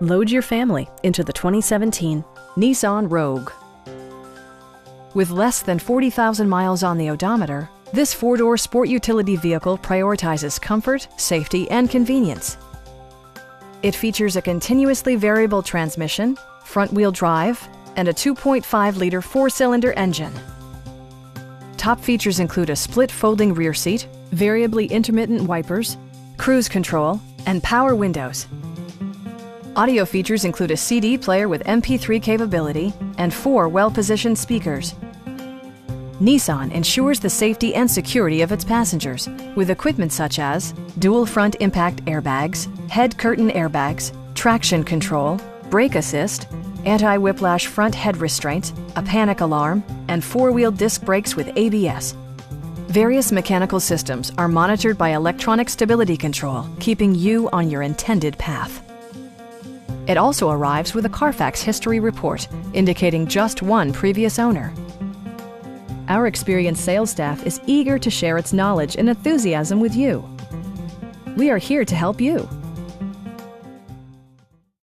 Load your family into the 2017 Nissan Rogue. With less than 40,000 miles on the odometer, this four-door sport utility vehicle prioritizes comfort, safety, and convenience. It features a continuously variable transmission, front-wheel drive, and a 2.5-liter four-cylinder engine. Top features include a split folding rear seat, variably intermittent wipers, cruise control, and power windows. Audio features include a CD player with MP3 capability and 4 well-positioned speakers. Nissan ensures the safety and security of its passengers with equipment such as dual front impact airbags, head curtain airbags, traction control, brake assist, anti-whiplash front head restraints, a panic alarm, and 4-wheel disc brakes with ABS. Various mechanical systems are monitored by electronic stability control, keeping you on your intended path. It also arrives with a Carfax history report, indicating just one previous owner. Our experienced sales staff is eager to share its knowledge and enthusiasm with you. We are here to help you.